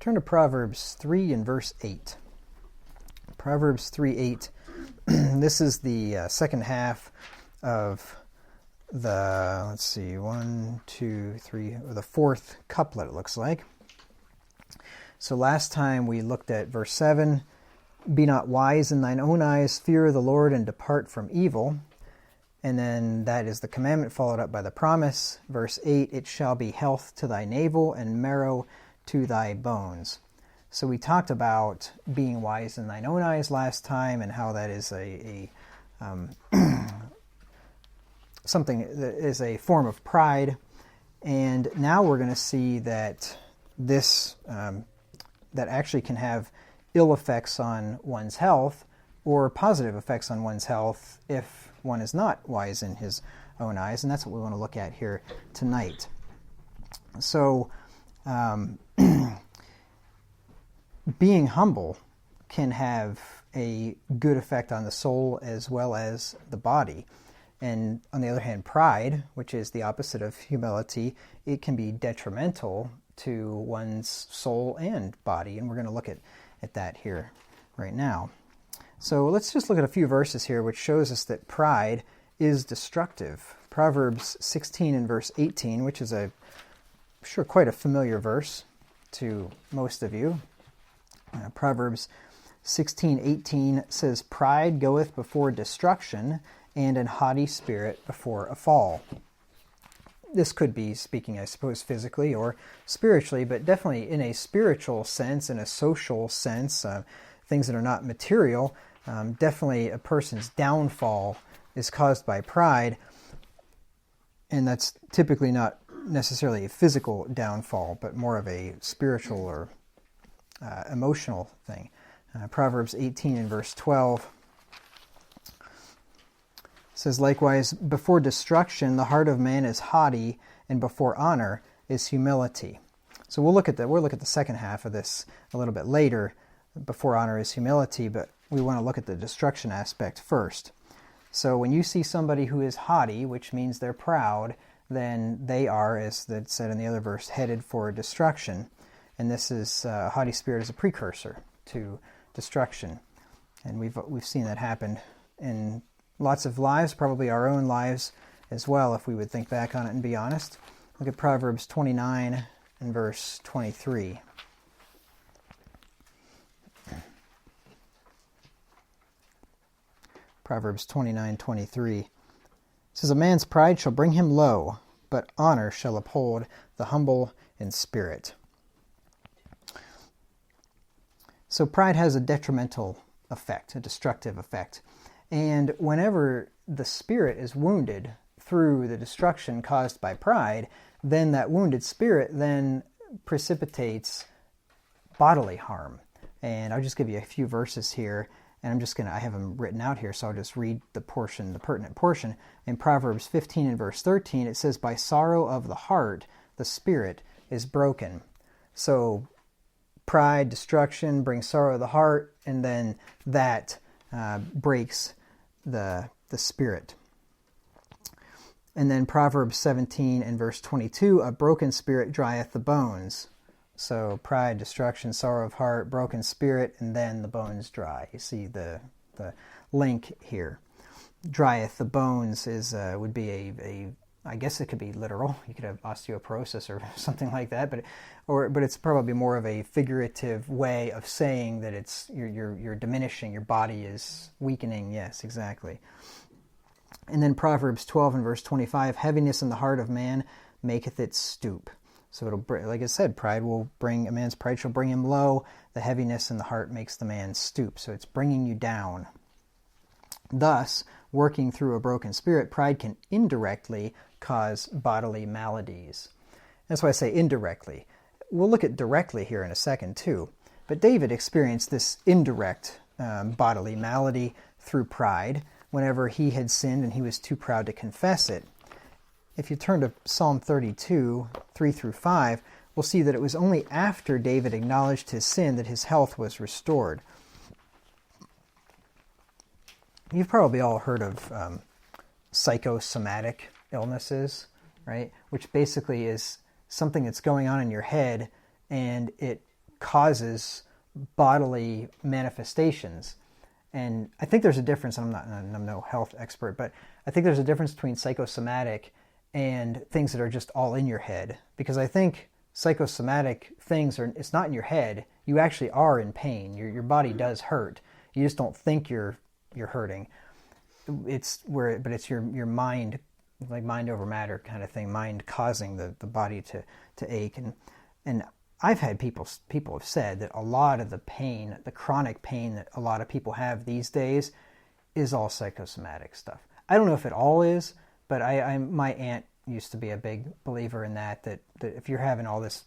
Turn to Proverbs 3 and verse 8. Proverbs 3:8. This is the second half of the, the fourth couplet, it looks like. So last time we looked at verse 7. Be not wise in thine own eyes, fear the Lord, and depart from evil. And then that is the commandment followed up by the promise. Verse 8, it shall be health to thy navel and marrow to thy bones. So we talked about being wise in thine own eyes last time and how that is something that is a form of pride. And now we're going to see that this that actually can have ill effects on one's health or positive effects on one's health if one is not wise in his own eyes, and that's what we want to look at here tonight. So, being humble can have a good effect on the soul as well as the body. And on the other hand, pride, which is the opposite of humility, it can be detrimental to one's soul and body, and we're going to look at that here right now. So let's just look at a few verses here which shows us that pride is destructive. Proverbs 16 and verse 18, which is quite a familiar verse to most of you. Proverbs 16:18 says, pride goeth before destruction, and an haughty spirit before a fall. This could be speaking, I suppose, physically or spiritually, but definitely in a spiritual sense, in a social sense, things that are not material. Definitely a person's downfall is caused by pride, and that's typically not necessarily a physical downfall, but more of a spiritual or emotional thing. Proverbs 18 and verse 12 says, likewise, before destruction the heart of man is haughty, and before honor is humility. So we'll look at the second half of this a little bit later. Before honor is humility, but we want to look at the destruction aspect first. So when you see somebody who is haughty, which means they're proud, then they are, as that said in the other verse, headed for destruction. And this is a haughty spirit is a precursor to destruction. And we've seen that happen in lots of lives, probably our own lives as well, if we would think back on it and be honest. Look at Proverbs 29 and verse 23. Proverbs 29:23 says, a man's pride shall bring him low, but honor shall uphold the humble in spirit. So pride has a detrimental effect, a destructive effect. And whenever the spirit is wounded through the destruction caused by pride, then that wounded spirit then precipitates bodily harm. And I'll just give you a few verses here, and I have them written out here, so I'll just read the pertinent portion. In Proverbs 15 and verse 13, it says, by sorrow of the heart, the spirit is broken. So pride, destruction brings sorrow of the heart, and then that breaks the spirit. And then Proverbs 17 and verse 22, a broken spirit drieth the bones. So pride, destruction, sorrow of heart, broken spirit, and then the bones dry. You see the link here. Drieth the bones would be I guess it could be literal. You could have osteoporosis or something like that, but it's probably more of a figurative way of saying that it's you're diminishing, your body is weakening. Yes, exactly. And then Proverbs 12 and verse 25, heaviness in the heart of man maketh it stoop. So it'll, like I said, a man's pride shall bring him low. The heaviness in the heart makes the man stoop. So it's bringing you down. Thus, working through a broken spirit, pride can indirectly cause bodily maladies. That's why I say indirectly. We'll look at directly here in a second too. But David experienced this indirect bodily malady through pride whenever he had sinned and he was too proud to confess it. If you turn to Psalm 32, 3 through 5, we'll see that it was only after David acknowledged his sin that his health was restored. You've probably all heard of psychosomatic illnesses, right? Which basically is something that's going on in your head, and it causes bodily manifestations. And I think there's a difference, and I'm no health expert, but I think there's a difference between psychosomatic and things that are just all in your head. Because I think psychosomatic things it's not in your head. You actually are in pain. Your body does hurt. You just don't think you're hurting. It's your mind, like mind over matter kind of thing, mind causing the body to ache. And I've had people have said that a lot of the pain, the chronic pain that a lot of people have these days, is all psychosomatic stuff. I don't know if it all is, but my aunt used to be a big believer in that if you're having all this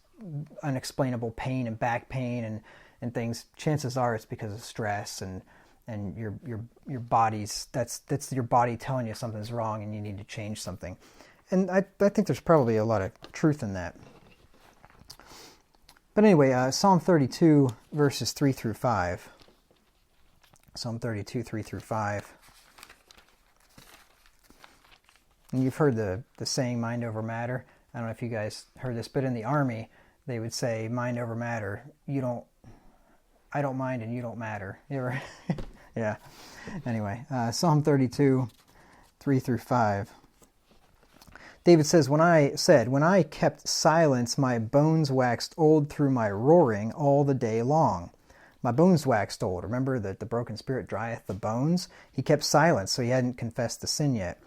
unexplainable pain and back pain and things, chances are it's because of stress and your body's that's your body telling you something's wrong and you need to change something. And I think there's probably a lot of truth in that. But anyway, Psalm 32, verses 3 through 5. Psalm 32, 3 through 5. And you've heard the saying, mind over matter. I don't know if you guys heard this, but in the Army, they would say, mind over matter. I don't mind and you don't matter. You ever? Yeah. Anyway, Psalm 32, 3 through 5. David says, when I kept silence, my bones waxed old through my roaring all the day long. My bones waxed old. Remember that the broken spirit drieth the bones? He kept silence, so he hadn't confessed the sin yet.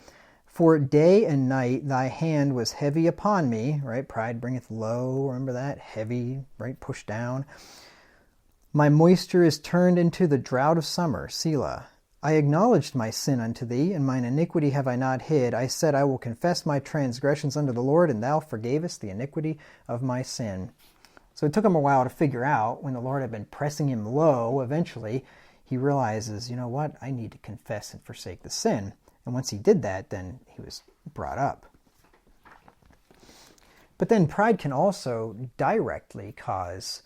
For day and night thy hand was heavy upon me, right? Pride bringeth low, remember that? Heavy, right? Pushed down. My moisture is turned into the drought of summer, Selah. I acknowledged my sin unto thee, and mine iniquity have I not hid. I said, I will confess my transgressions unto the Lord, and thou forgavest the iniquity of my sin. So it took him a while to figure out, when the Lord had been pressing him low, eventually he realizes, you know what, I need to confess and forsake the sin. And once he did that, then he was brought up. But then pride can also directly cause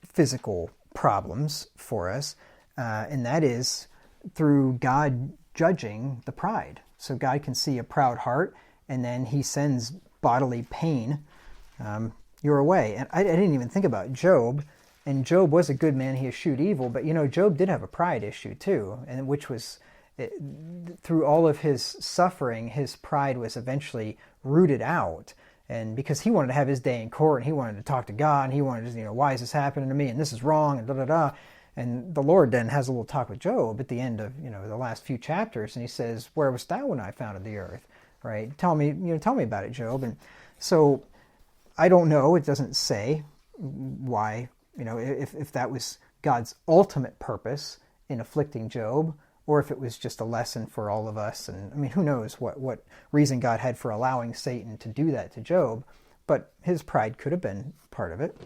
physical problems for us, and that is through God judging the pride. So God can see a proud heart, and then he sends bodily pain your way. And I didn't even think about Job, and Job was a good man, he eschewed evil, but Job did have a pride issue too, and which was, through all of his suffering, his pride was eventually rooted out. And because he wanted to have his day in court, and he wanted to talk to God, and he wanted to, why is this happening to me, and this is wrong, and da-da-da. And the Lord then has a little talk with Job at the end of, the last few chapters, and he says, where wast thou when I founded the earth? Right? Tell me about it, Job. And so, I don't know, it doesn't say why, if that was God's ultimate purpose in afflicting Job, or if it was just a lesson for all of us. And who knows what reason God had for allowing Satan to do that to Job, but his pride could have been part of it.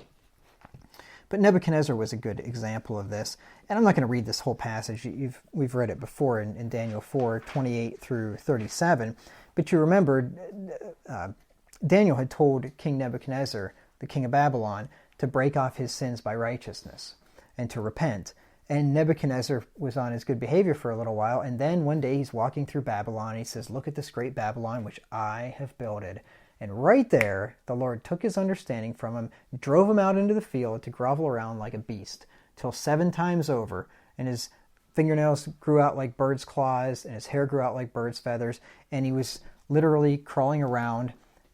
But Nebuchadnezzar was a good example of this. And I'm not going to read this whole passage. We've read it before in Daniel 4, 28 through 37. But you remember, Daniel had told King Nebuchadnezzar, the king of Babylon, to break off his sins by righteousness and to repent. And Nebuchadnezzar was on his good behavior for a little while, and then one day he's walking through Babylon, and he says, look at this great Babylon which I have builded. And right there, the Lord took his understanding from him, drove him out into the field to grovel around like a beast, till 7 times over, and his fingernails grew out like birds' claws, and his hair grew out like birds' feathers, and he was literally crawling around.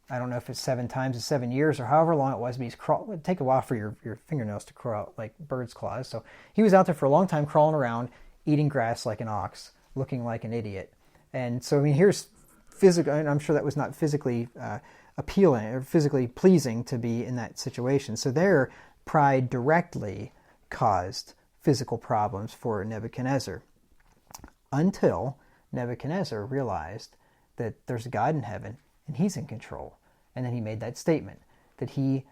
I don't know if it's 7 times in 7 years or however long it was, but it would take a while for your fingernails to crawl out like bird's claws. So he was out there for a long time crawling around, eating grass like an ox, looking like an idiot. And so, here's physical, and I'm sure that was not physically appealing or physically pleasing to be in that situation. So there, pride directly caused physical problems for Nebuchadnezzar, until Nebuchadnezzar realized that there's a God in heaven and he's in control. And then he made that statement that he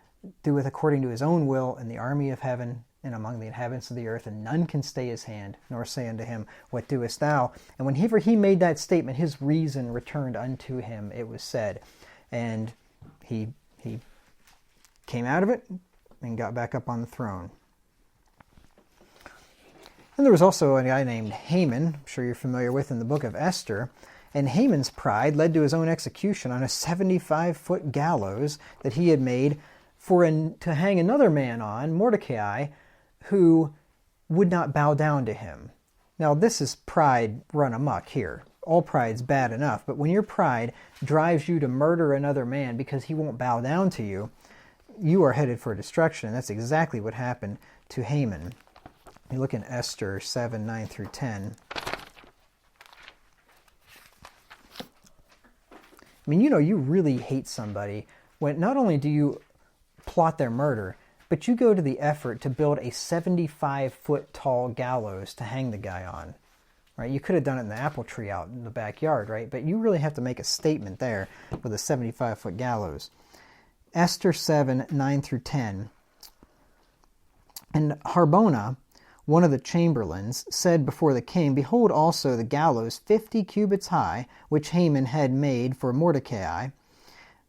doeth according to his own will in the army of heaven and among the inhabitants of the earth, and none can stay his hand, nor say unto him, what doest thou? And whenever he made that statement, his reason returned unto him, it was said. And he came out of it and got back up on the throne. And there was also a guy named Haman, I'm sure you're familiar with in the book of Esther. And Haman's pride led to his own execution on a 75-foot gallows that he had made to hang another man on, Mordecai, who would not bow down to him. Now, this is pride run amok here. All pride's bad enough, but when your pride drives you to murder another man because he won't bow down to you, you are headed for destruction. And that's exactly what happened to Haman. You look in Esther 7, 9 through 10. I mean, you really hate somebody when not only do you plot their murder, but you go to the effort to build a 75-foot tall gallows to hang the guy on. Right? You could have done it in the apple tree out in the backyard, right? But you really have to make a statement there with a 75-foot gallows. Esther 7, 9 through 10. And Harbona, one of the chamberlains, said before the king, Behold also the gallows 50 cubits high, which Haman had made for Mordecai,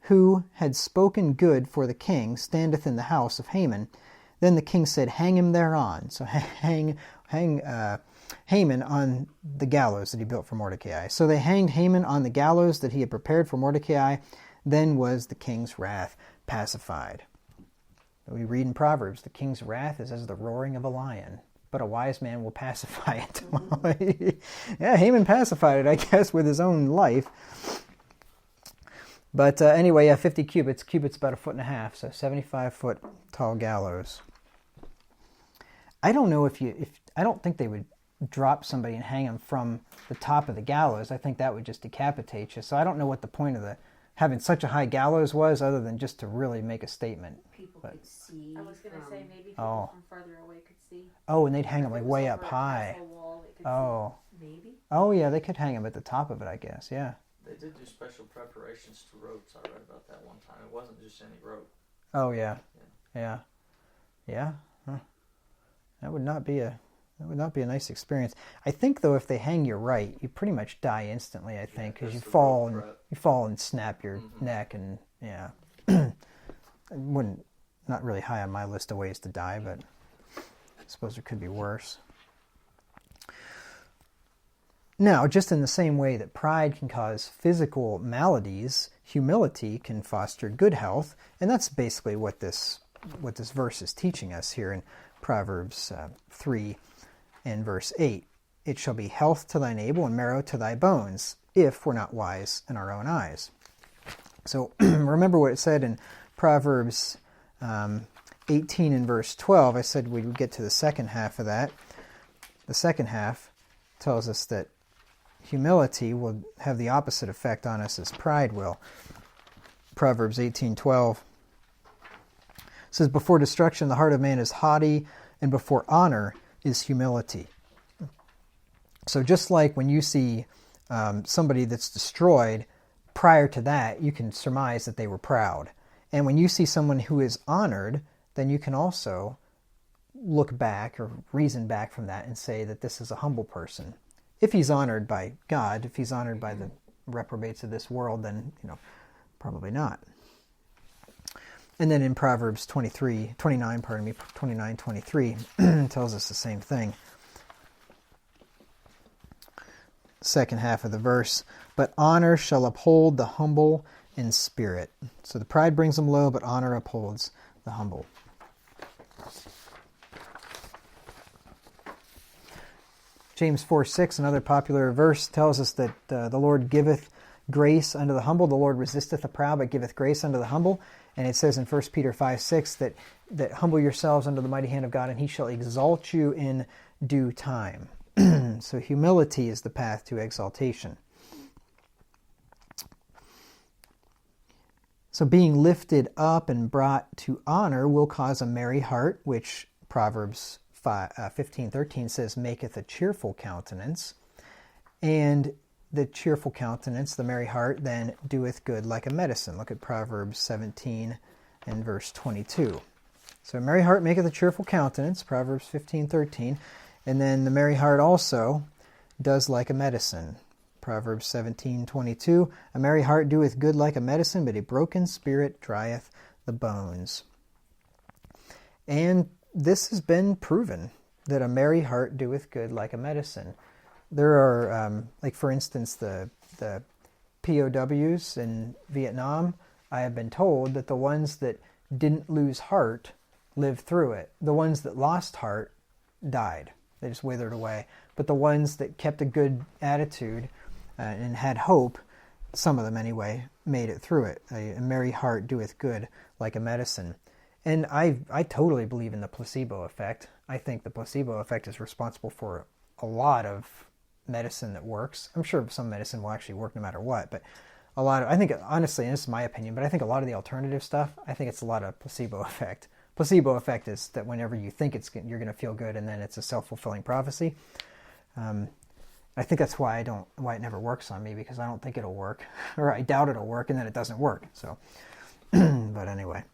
who had spoken good for the king, standeth in the house of Haman. Then the king said, Hang him thereon. So hang Haman on the gallows that he built for Mordecai. So they hanged Haman on the gallows that he had prepared for Mordecai. Then was the king's wrath pacified. We read in Proverbs, the king's wrath is as the roaring of a lion, but a wise man will pacify it. Yeah, Haman pacified it, I guess, with his own life. But anyway, 50 cubits. Cubits about 1.5 feet, so 75-foot tall gallows. I don't know I don't think they would drop somebody and hang them from the top of the gallows. I think that would just decapitate you. So I don't know what the point of having such a high gallows was, other than just to really make a statement. People could see. I was going to say maybe people from further away could see. Oh, and they'd hang them like way up high. Oh, maybe. Oh, yeah, they could hang them at the top of it, I guess. Yeah. They did do special preparations to ropes. I read about that one time. It wasn't just any rope. Oh, yeah. Yeah. Huh. That would not be a nice experience. I think, though, if they hang you right, you pretty much die instantly, I think, because you fall and snap your neck, and yeah. Not really high on my list of ways to die, but I suppose it could be worse. Now, just in the same way that pride can cause physical maladies, humility can foster good health, and that's basically what this verse is teaching us here in Proverbs 3 and verse 8. It shall be health to thy navel and marrow to thy bones, if we're not wise in our own eyes. So remember what it said in Proverbs 18 and verse 12. I said we would get to the second half of that. The second half tells us that humility will have the opposite effect on us as pride will. Proverbs 18:12 says, Before destruction the heart of man is haughty, and before honor is humility. So just like when you see somebody that's destroyed, prior to that you can surmise that they were proud. And when you see someone who is honored, then you can also look back or reason back from that and say that this is a humble person. If he's honored by God, if he's honored by the reprobates of this world, then, probably not. And then in Proverbs 29:23 tells us the same thing. Second half of the verse, but honor shall uphold the humble in spirit. So the pride brings them low, but honor upholds the humble. James 4:6, another popular verse, tells us that the Lord giveth grace unto the humble. The Lord resisteth the proud, but giveth grace unto the humble. And it says in 1 Peter 5:6 that humble yourselves under the mighty hand of God, and he shall exalt you in due time. So humility is the path to exaltation. So being lifted up and brought to honor will cause a merry heart, which Proverbs 15:13 says, maketh a cheerful countenance. And the cheerful countenance, the merry heart, then doeth good like a medicine. Look at Proverbs 17 and verse 22. So a merry heart maketh a cheerful countenance, Proverbs 15:13. And then the merry heart also does like a medicine. Proverbs 17:22. A merry heart doeth good like a medicine, but a broken spirit drieth the bones. And this has been proven, that a merry heart doeth good like a medicine. There are, like for instance, the POWs in Vietnam. I have been told that the ones that didn't lose heart lived through it. The ones that lost heart died. They just withered away. But the ones that kept a good attitude and had hope, some of them anyway, made it through it. A merry heart doeth good like a medicine. And I totally believe in the placebo effect. I think the placebo effect is responsible for a lot of medicine that works. I'm sure some medicine will actually work no matter what, but I think, honestly, and this is my opinion, but I think a lot of the alternative stuff, I think it's a lot of placebo effect. Placebo effect is that whenever you think you're going to feel good, and then it's a self-fulfilling prophecy. I think that's why it never works on me, because I don't think it'll work, or I doubt it'll work, and then it doesn't work. So, but anyway.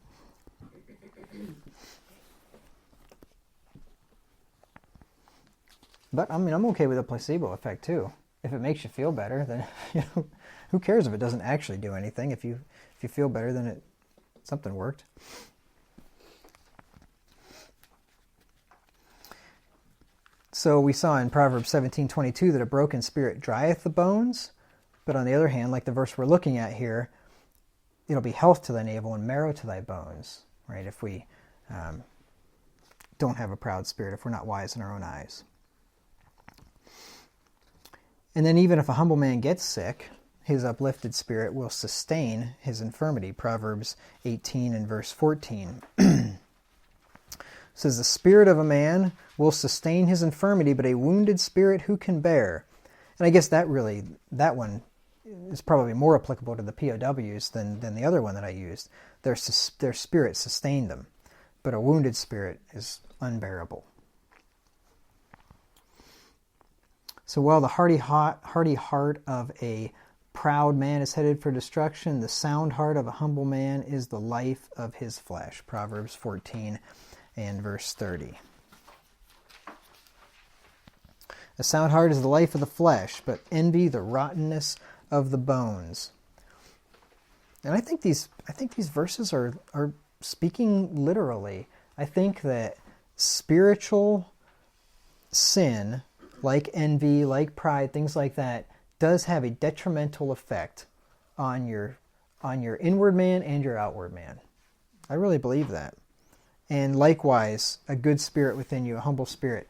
But I mean, I'm okay with a placebo effect too. If it makes you feel better, then who cares if it doesn't actually do anything? If you feel better, then something worked. So we saw in Proverbs 17:22 that a broken spirit drieth the bones, but on the other hand, like the verse we're looking at here, it'll be health to thy navel and marrow to thy bones, right? If we don't have a proud spirit, if we're not wise in our own eyes. And then even if a humble man gets sick, his uplifted spirit will sustain his infirmity. Proverbs 18 and verse 14. Says, the spirit of a man will sustain his infirmity, but a wounded spirit who can bear? And I guess that one is probably more applicable to the POWs than the other one that I used. Their spirit sustained them, but a wounded spirit is unbearable. So while the hearty heart of a proud man is headed for destruction, the sound heart of a humble man is the life of his flesh. Proverbs 14 and verse 30. A sound heart is the life of the flesh, but envy the rottenness of the bones. And I think these verses are speaking literally. I think that spiritual sin, like envy, like pride, things like that, does have a detrimental effect on your inward man and your outward man. I really believe that. And likewise, a good spirit within you, a humble spirit,